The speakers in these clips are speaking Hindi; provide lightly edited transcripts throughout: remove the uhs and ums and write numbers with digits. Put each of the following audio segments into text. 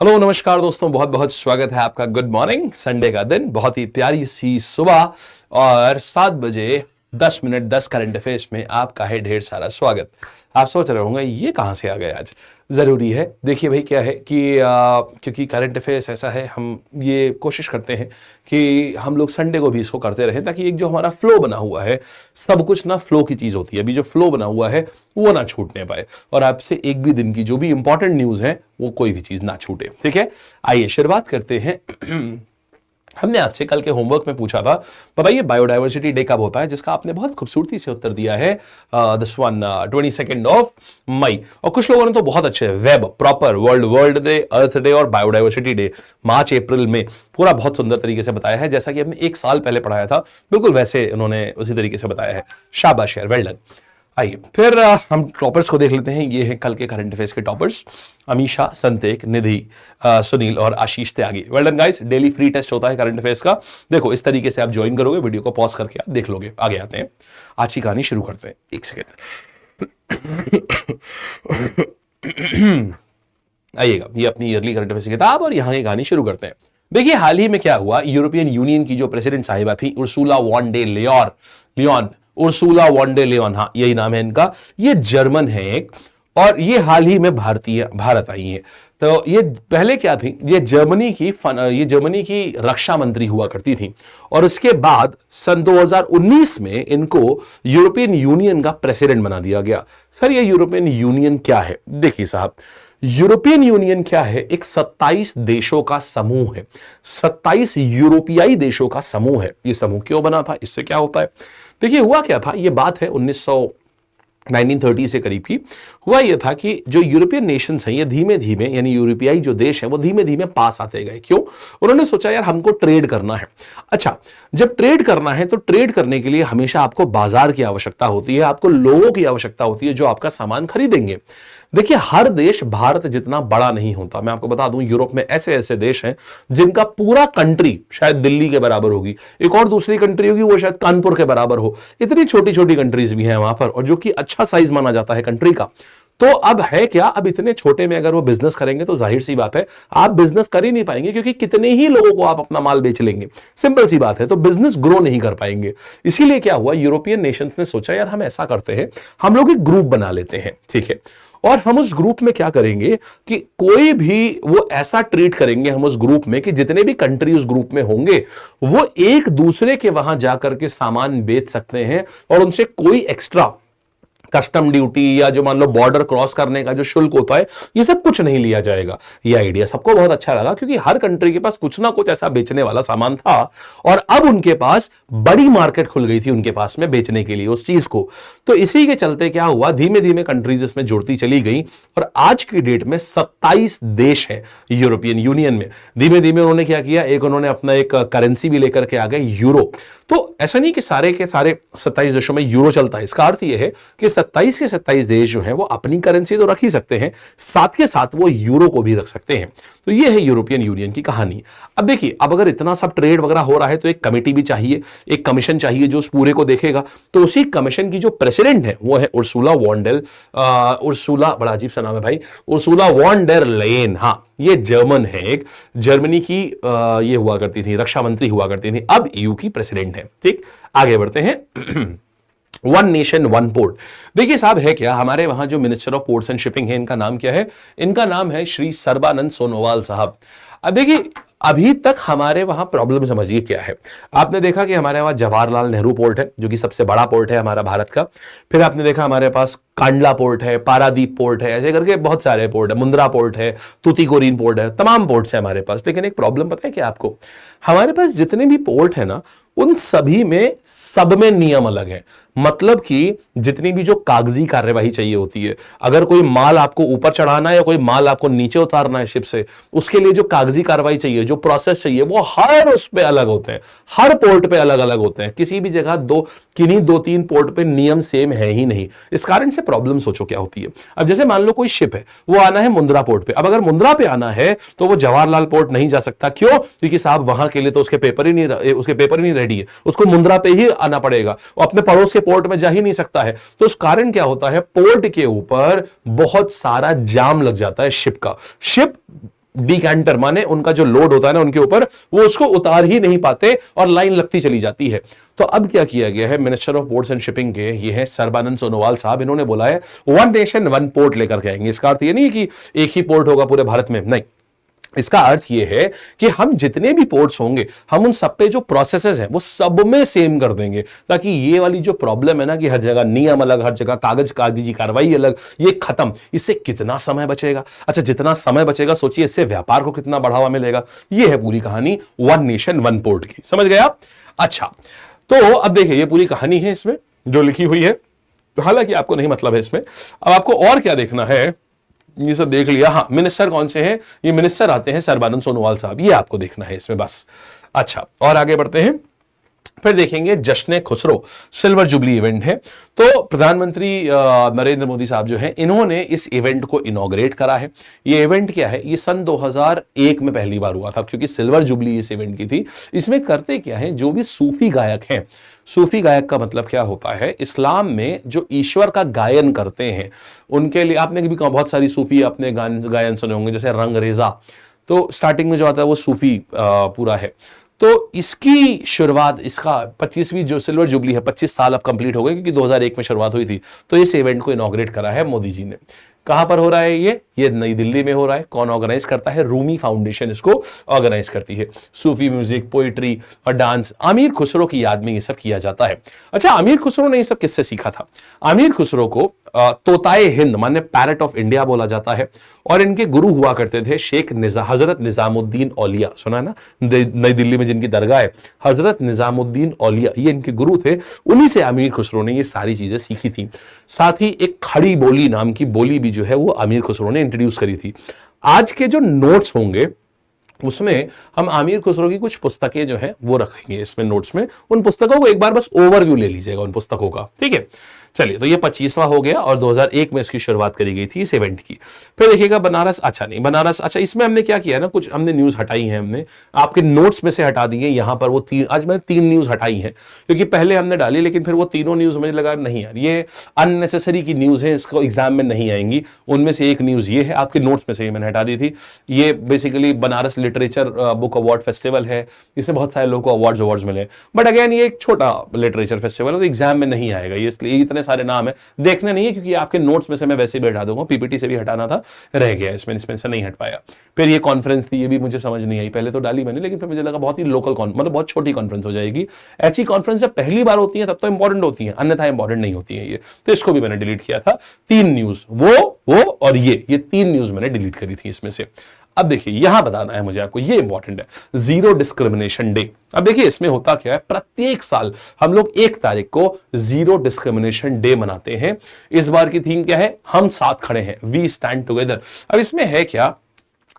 हेलो नमस्कार दोस्तों, बहुत बहुत स्वागत है आपका। Good morning. संडे का दिन, बहुत ही प्यारी सी सुबह और 7 बजे 10 मिनट 10 करंट अफेयर्स में आपका है ढेर सारा स्वागत। आप सोच रहे होंगे ये कहाँ से आ गए आज। ज़रूरी है, देखिए भाई क्या है कि क्योंकि करंट अफेयर्स ऐसा है, हम ये कोशिश करते हैं कि हम लोग संडे को भी इसको करते रहें ताकि एक जो हमारा फ्लो बना हुआ है, सब कुछ ना फ्लो की चीज़ होती है, अभी जो फ्लो बना हुआ है वो ना छूटने पाए और आपसे एक भी दिन की जो भी इंपॉर्टेंट न्यूज़ है वो कोई भी चीज़ ना छूटे। ठीक है, आइए शुरुआत करते हैं। हमने आपसे कल के होमवर्क में पूछा था, बताइए बायोडायवर्सिटी डे कब होता है, जिसका आपने बहुत खूबसूरती से उत्तर दिया है दिस वन 22 ऑफ मई। और कुछ लोगों ने तो बहुत अच्छे वेब प्रॉपर वर्ल्ड डे, अर्थ डे और बायोडायवर्सिटी डे मार्च अप्रैल में पूरा बहुत सुंदर तरीके से बताया है, जैसा कि हमने एक साल पहले पढ़ाया था, बिल्कुल वैसे उन्होंने उसी तरीके से बताया है। शाबाश यार, वेल डन। आइए फिर हम टॉपर्स को देख लेते हैं। ये हैं कल के करंट अफेयर्स के टॉपर्स, अमीशा, संतेक, निधि, सुनील और Ashish Tyagi. Well done guys. Daily free test होता है करंट अफेयर्स का। देखो इस तरीके से आप ज्वाइन करोगे, वीडियो को पॉज करके आप देख लोगे। आगे आते हैं, आज की कहानी शुरू करते हैं। एक सेकेंड। आइएगा, ये अपनी ईयरली करंट अफेयर्स की किताब और यहाँ की कहानी शुरू करते हैं। देखिए हाल ही में क्या हुआ, यूरोपियन यूनियन की जो प्रेसिडेंट साहिबा थी Ursula von der Leyen, Ursula von der Leyen, हाँ यही नाम है इनका। ये जर्मन है एक, और ये हाल ही में भारत आई है। तो ये पहले क्या थी, ये जर्मनी की रक्षा मंत्री हुआ करती थी और उसके बाद सन 2019 में इनको यूरोपियन यूनियन का प्रेसिडेंट बना दिया गया। सर ये यूरोपियन यूनियन क्या है? देखिए साहब, यूरोपियन यूनियन क्या है? एक 27 देशों का समूह है, 27 यूरोपियाई देशों का समूह है। ये समूह क्यों बना था, इससे क्या होता है? देखिए हुआ क्या था, ये बात है 1930 से करीब की। हुआ यह था कि जो यूरोपियन नेशंस हैं ये धीमे धीमे, यानी यूरोपियाई जो देश हैं वो धीमे धीमे पास आते गए। क्यों? उन्होंने सोचा यार हमको ट्रेड करना है। अच्छा, जब ट्रेड करना है तो ट्रेड करने के लिए हमेशा आपको बाजार की आवश्यकता होती है, आपको लोगों की आवश्यकता होती है जो आपका सामान खरीदेंगे। देखिए हर देश भारत जितना बड़ा नहीं होता। मैं आपको बता दूं, यूरोप में ऐसे ऐसे देश हैं जिनका पूरा कंट्री शायद दिल्ली के बराबर होगी, एक और दूसरी कंट्री होगी वो शायद कानपुर के बराबर हो। इतनी छोटी छोटी कंट्रीज भी हैं वहां पर, और जो कि अच्छा साइज माना जाता है कंट्री का। तो अब है क्या, अब इतने छोटे में अगर वो बिजनेस करेंगे तो जाहिर सी बात है आप बिजनेस कर ही नहीं पाएंगे, क्योंकि कितने ही लोगों को आप अपना माल बेच लेंगे। सिंपल सी बात है, तो बिजनेस ग्रो नहीं कर पाएंगे। इसीलिए क्या हुआ, यूरोपियन नेशंस ने सोचा यार हम ऐसा करते हैं, हम लोग एक ग्रुप बना लेते हैं। ठीक है, और हम उस ग्रुप में क्या करेंगे कि कोई भी वो ऐसा ट्रीट करेंगे हम उस ग्रुप में कि जितने भी कंट्री उस ग्रुप में होंगे वो एक दूसरे के वहां जाकर के सामान बेच सकते हैं और उनसे कोई एक्स्ट्रा कस्टम ड्यूटी या जो मान लो बॉर्डर क्रॉस करने का जो शुल्क होता है ये सब कुछ नहीं लिया जाएगा। ये आइडिया सबको बहुत अच्छा लगा, क्योंकि हर कंट्री के पास कुछ ना कुछ ऐसा बेचने वाला सामान था और अब उनके पास बड़ी मार्केट खुल गई थी उनके पास में बेचने के लिए उस चीज को। तो इसी के चलते क्या हुआ, धीमे धीमे कंट्रीज इसमें जुड़ती चली गई और आज की डेट में 27 देश है यूरोपियन यूनियन में। धीमे धीमे उन्होंने क्या किया, एक उन्होंने अपना एक करेंसी भी लेकर के आ गए, यूरो। तो ऐसा नहीं कि सारे के सारे 27 देशों में यूरो चलता है, इसका अर्थ यह है कि 27 के 27 देश जो हैं वो अपनी करेंसी तो रख ही सकते हैं, साथ के साथ वो यूरो को भी रख सकते हैं। तो ये है यूरोपियन यूनियन की कहानी। अब देखिए, अब अगर इतना सब ट्रेड वगैरह हो रहा है तो एक कमेटी भी चाहिए, एक कमीशन चाहिए जो उस पूरे को देखेगा। तो उसी कमीशन की जो प्रेसिडेंट है वो है उर्सुला बड़ा अजीब सा नाम है भाई, उर्सुला वॉन डेर लेयन। हाँ, ये जर्मन है, एक जर्मनी की ये हुआ करती थी, रक्षा मंत्री हुआ करती थी, अब ईयू की प्रेसिडेंट है। ठीक, आगे बढ़ते हैं। One nation one port. देखिए साहब है क्या, हमारे वहां जो minister of ports and shipping है, इनका नाम क्या है? इनका नाम है श्री सर्बानंद सोनोवाल साहब। अब देखिए अभी तक हमारे वहां प्रॉब्लम समझिए क्या है। आपने देखा कि हमारे वहां जवाहरलाल नेहरू पोर्ट है जो कि सबसे बड़ा पोर्ट है हमारा भारत का। फिर आपने देखा हमारे पास कांडला पोर्ट है, पारादीप पोर्ट है, ऐसे करके बहुत सारे पोर्ट है, मुंद्रा पोर्ट है, तूतीकोरिन पोर्ट है, तमाम पोर्ट्स है हमारे पास। लेकिन एक प्रॉब्लम पता है क्या आपको, हमारे पास जितने भी पोर्ट है ना उन सभी में सब में नियम अलग है। मतलब कि जितनी भी जो कागजी कार्यवाही चाहिए होती है, अगर कोई माल आपको ऊपर चढ़ाना है या कोई माल आपको नीचे उतारना है शिप से, उसके लिए जो कागजी कार्रवाई चाहिए, जो प्रोसेस चाहिए, वो हर उस पे अलग होते हैं, हर पोर्ट पे अलग अलग होते हैं। किसी भी जगह किन्हीं 2-3 पोर्ट पे नियम सेम है ही नहीं। इस कारण से प्रॉब्लम सोचो क्या होती है। अब जैसे मान लो कोई शिप है, वो आना है मुंद्रा पोर्ट पे। अब अगर मुंद्रा पे आना है तो वो जवाहरलाल पोर्ट नहीं जा सकता। क्यों? क्योंकि साहब वहां के लिए तो उसके पेपर ही नहीं रेडी है, उसको मुंद्रा पे ही आना पड़ेगा, वो अपने पड़ोस के पोर्ट में जा ही नहीं सकता है। तो उस कारण क्या होता है, पोर्ट के ऊपर बहुत सारा जाम लग जाता है शिप का। शिप डिकैंटर माने उनका जो लोड होता है ना उनके ऊपर, वो उसको उतार ही नहीं पाते और लाइन लगती चली जाती है। तो अब क्या किया गया है, minister of ports and shipping के ये है सर्बानंद सोनोवाल साहब, इन्होंने बोला है वन नेशन वन पोर्ट लेकर के आएंगे। इसका अर्थ ये नहीं है कि एक ही पोर्ट होगा पूरे भारत में, नहीं, इसका अर्थ यह है कि हम जितने भी पोर्ट्स होंगे हम उन सब पे जो प्रोसेसेस हैं वो सब में सेम कर देंगे, ताकि ये वाली जो प्रॉब्लम है ना कि हर जगह नियम अलग, हर जगह कागजी कार्रवाई अलग, ये खत्म। इससे कितना समय बचेगा? अच्छा, जितना समय बचेगा सोचिए इससे व्यापार को कितना बढ़ावा मिलेगा। ये है पूरी कहानी वन नेशन वन पोर्ट की, समझ गए आप? अच्छा, तो अब देखिए ये पूरी कहानी है इसमें जो लिखी हुई है, हालांकि आपको नहीं मतलब है इसमें। अब आपको और क्या देखना है, ये सब देख लिया। हाँ, मिनिस्टर कौन से हैं? ये मिनिस्टर आते हैं सर्बानंद सोनोवाल साहब, ये आपको देखना है इसमें बस। अच्छा, और आगे बढ़ते हैं, फिर देखेंगे जश्न खुसरो सिल्वर जुबली इवेंट है। तो प्रधानमंत्री नरेंद्र मोदी साहब जो हैं इन्होंने इस इवेंट को इनॉग्रेट करा है। ये इवेंट क्या है, ये सन 2001 में पहली बार हुआ था, क्योंकि सिल्वर जुबली इस इवेंट की थी। इसमें करते क्या है, जो भी सूफी गायक हैं, सूफी गायक का मतलब क्या होता है, इस्लाम में जो ईश्वर का गायन करते हैं उनके लिए, आपने भी बहुत सारी सूफी अपने गायन सुने होंगे, जैसे रंग रेजा, तो स्टार्टिंग में जो आता है वो सूफी पूरा है। तो इसकी शुरुआत, इसका 25वीं जो सिल्वर जुबली है, 25 साल अब कंप्लीट हो गए, क्योंकि 2001 में शुरुआत हुई थी। तो इस इवेंट को इनॉग्रेट करा है मोदी जी ने। कहां पर हो रहा है ये नई दिल्ली में हो रहा है। कौन ऑर्गेनाइज करता है? रूमी फाउंडेशन इसको ऑर्गेनाइज करती है। सूफी म्यूजिक, पोइट्री और डांस, आमिर खुसरो की याद में ये सब किया जाता है। अच्छा, आमिर खुसरो ने ये सब किससे सीखा था? आमिर खुसरो को तोताए हिंद माने पैरट ऑफ इंडिया बोला जाता है, और इनके गुरु हुआ करते थे शेख हजरत निजामुद्दीन औलिया, सुना है ना, नई दिल्ली में जिनकी दरगाह है, हजरत निजामुद्दीन औलिया, ये इनके गुरु थे। उन्हीं से आमिर खुसरो ने ये सारी चीजें सीखी थी। साथ ही एक खड़ी बोली नाम की बोली भी जो है वो आमिर खुसरो ने इंट्रोड्यूस करी थी। आज के जो नोट्स होंगे उसमें हम आमिर खुसरो की कुछ पुस्तकें जो है वो रखेंगे इसमें नोट्स में। उन पुस्तकों को एक बार बस ओवरव्यू ले लीजिएगा उन पुस्तकों का, ठीक है। चलिए, तो ये 25वां हो गया और 2001 में इसकी शुरुआत करी गई थी इस इवेंट की। फिर देखिएगा बनारस, अच्छा नहीं बनारस, अच्छा इसमें हमने क्या किया ना, कुछ हमने न्यूज हटाई है, हमने आपके नोट्स में से हटा दी है। यहां पर वो आज मैंने 3 न्यूज हटाई है, क्योंकि पहले हमने डाली लेकिन फिर वो तीनों न्यूज मुझे लगा नहीं यार ये अननेसेसरी की न्यूज है, इसको एग्जाम में नहीं आएंगी। उनमें से एक न्यूज ये है, आपके नोट्स में से ही मैंने हटा दी थी। ये basically Banaras literature book award festival है, इसमें बहुत सारे लोगों को अवार्ड्स मिले, बट अगेन ये एक छोटा लिटरेचर फेस्टिवल है तो एग्जाम में नहीं आएगा ये, इसलिए इतने सारे नाम है, देखने नहीं है, क्योंकि आपके नोट्स में से मैं वैसे भी हटा दूंगा, पीपीटी से भी हटाना था, रह गया इसमें से नहीं हट पाया। फिर ये कॉन्फ्रेंस थी, ये भी मुझे समझ नहीं आई, पहले तो डाली मैंने, लेकिन फिर मुझे लगा बहुत ही लोकल मतलब बहुत छोटी कॉन्फ्रेंस हो जाएगी। ऐसी कॉन्फ्रेंस जब पहली बार होती है तब तो इंपॉर्टेंट होती है, अन्यथा इंपॉर्टेंट नहीं होती है ये, तो इसको भी मैंने डिलीट किया था। 3 न्यूज, वो और ये 3 न्यूज मैंने डिलीट करी थी इसमें से। अब देखिए यहां बताना है मुझे आपको, ये इंपॉर्टेंट है, जीरो डिस्क्रिमिनेशन डे। अब देखिए इसमें होता क्या है, प्रत्येक साल हम लोग 1 तारीख को जीरो डिस्क्रिमिनेशन डे मनाते हैं। इस बार की थीम क्या है, हम साथ खड़े हैं, वी स्टैंड टुगेदर। अब इसमें है क्या,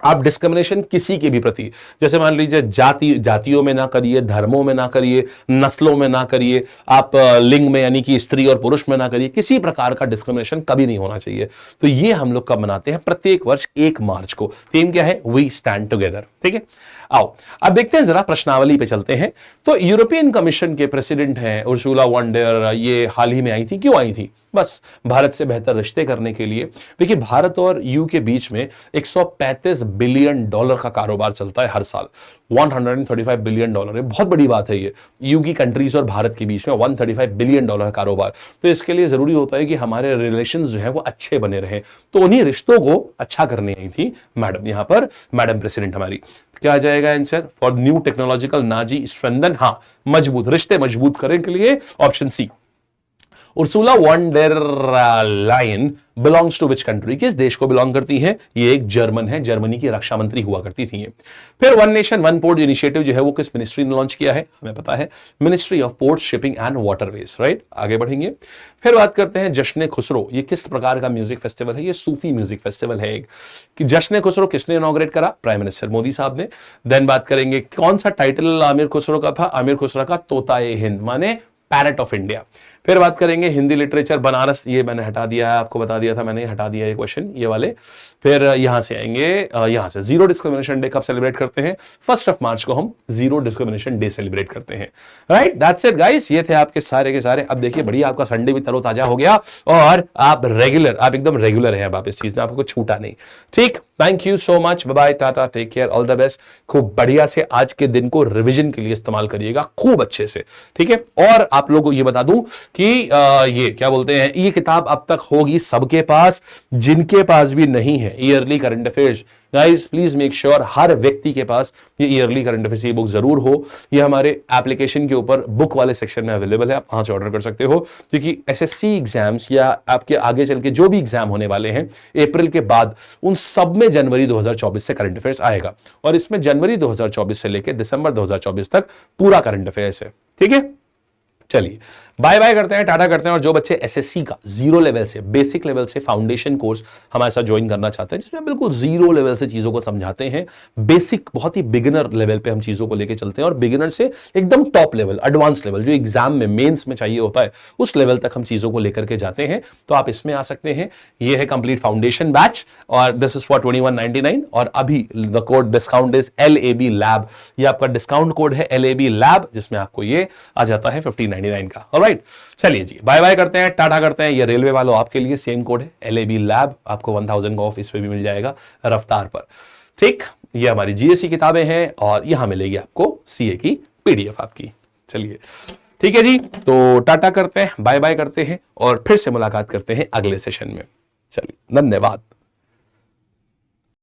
आप डिस्क्रिमिनेशन किसी के भी प्रति, जैसे मान लीजिए जातियों में ना करिए, धर्मों में ना करिए, नस्लों में ना करिए, आप लिंग में यानी कि स्त्री और पुरुष में ना करिए, किसी प्रकार का डिस्क्रिमिनेशन कभी नहीं होना चाहिए। तो ये हम लोग कब मनाते हैं, प्रत्येक वर्ष 1 मार्च को। थीम क्या है, वी स्टैंड टुगेदर, ठीक है। आओ अब देखते हैं, जरा प्रश्नावली पे चलते हैं। तो यूरोपियन कमीशन के प्रेसिडेंट हैं उर्सुला वॉन डेर, ये हाल ही में आई थी। क्यों आई थी? बस भारत से बेहतर रिश्ते करने के लिए। देखिए भारत और यू के बीच में 135 बिलियन डॉलर का कारोबार चलता है हर साल। 135 बिलियन डॉलर है, बहुत बड़ी बात है ये। यू की कंट्रीज और भारत के बीच में 135 बिलियन डॉलर का कारोबार, तो इसके लिए जरूरी होता है कि हमारे रिलेशंस जो है वो अच्छे बने रहे। तो उन्हीं रिश्तों को अच्छा करने आई थी मैडम, यहां पर मैडम प्रेसिडेंट हमारी। क्या आ जाएगा आंसर, फॉर न्यू टेक्नोलॉजिकल नाजी स्ट्रेंथन, हाँ मजबूत रिश्ते मजबूत करने के लिए, option C. Ursula von der Leyen belongs to which country, किस देश को बिलोंग करती है? ये एक जर्मन है, जर्मनी की रक्षा मंत्री हुआ करती थी ये। फिर one nation one port initiative जो है वो किस मिनिस्ट्री ने लॉन्च किया है? हमें पता है, ministry of port shipping and waterways, right. आगे बढ़ेंगे, फिर बात करते हैं जश्न खुसरो। ये किस प्रकार का म्यूजिक फेस्टिवल है? ये सूफी म्यूजिक फेस्टिवल है एक। कि जश्न खुसरो किसने इनॉग्रेट करा? प्राइम मिनिस्टर मोदी साहब ने। देन बात करेंगे कौन सा टाइटल आमिर खुसरो का था? आमिर खुसरो का तोताए हिंद माने पैरट ऑफ इंडिया। फिर बात करेंगे हिंदी लिटरेचर बनारस, ये मैंने हटा दिया है, आपको बता दिया था मैंने, हटा दिया ये क्वेश्चन ये वाले। फिर यहां से आएंगे, यहां से जीरो डिस्क्रिमिनेशन डे कब सेलिब्रेट करते हैं? 1 मार्च को हम जीरो डिस्क्रिमिनेशन डे सेलिब्रेट करते हैं। राइट, दैट्स इट गाइस, ये थे आपके सारे के सारे। अब देखिए बढ़िया, आपका संडे भी तरोताजा हो गया और आप एकदम रेगुलर हैं अब आप इस चीज में, आपको कुछ छूटा नहीं। ठीक, thank you so much, bye bye, टाटा, take care, all the best. खूब बढ़िया से आज के दिन को रिवीजन के लिए इस्तेमाल करिएगा खूब अच्छे से, ठीक है। और आप लोगों को ये बता दूं कि ये क्या बोलते हैं, ये किताब अब तक होगी सबके पास, जिनके पास भी नहीं है yearly current affairs, guys please make sure हर व्यक्ति के पास ये ईयरली करंट अफेयर्स बुक जरूर हो। ये हमारे एप्लीकेशन के ऊपर बुक वाले सेक्शन में अवेलेबल है, आप वहां से ऑर्डर कर सकते हो, क्योंकि एसएससी एग्जाम्स या आपके आगे चल के जो भी एग्जाम होने वाले हैं अप्रैल के बाद, उन सब में जनवरी 2024 से करंट अफेयर्स आएगा, और इसमें जनवरी 2024 से लेकर दिसंबर 2024 तक पूरा करंट अफेयर्स है, ठीक है। चलिए बाय बाय करते हैं, टाटा करते हैं। और जो बच्चे एसएससी का जीरो लेवल से, बेसिक लेवल से फाउंडेशन कोर्स हमारे साथ ज्वाइन करना चाहते हैं, जिसमें बिल्कुल जीरो लेवल से चीजों को समझाते हैं, बेसिक बहुत ही बिगिनर लेवल पे हम चीजों को लेके चलते हैं, और बिगिनर से एकदम टॉप लेवल, एडवांस लेवल जो एग्जाम में मेंस में चाहिए होता है, उस लेवल तक हम चीजों को लेकर के जाते हैं। तो आप इसमें आ सकते हैं। ये है कंप्लीट फाउंडेशन बैच, और दिस इज फॉर 2199, और अभी the code discount is LAB lab, ये आपका डिस्काउंट कोड है LAB लैब, जिसमें आपको ये आ जाता है 1599 का। ऑलराइट, चलिए जी बाय बाय करते हैं, टाटा करते हैं। ये रेलवे वालों आपके लिए सेम कोड है LAB लैब, आपको 1000 का ऑफ इस पे भी मिल जाएगा रफ्तार पर, ठीक। ये हमारी GSE किताबें हैं, और यहां मिलेगी आपको CA की PDF आपकी। चलिए ठीक है जी, तो टाटा करते हैं, बाय बाय करते हैं, और फिर से मुलाकात करते हैं अगले सेशन में। चलिए, धन्यवाद।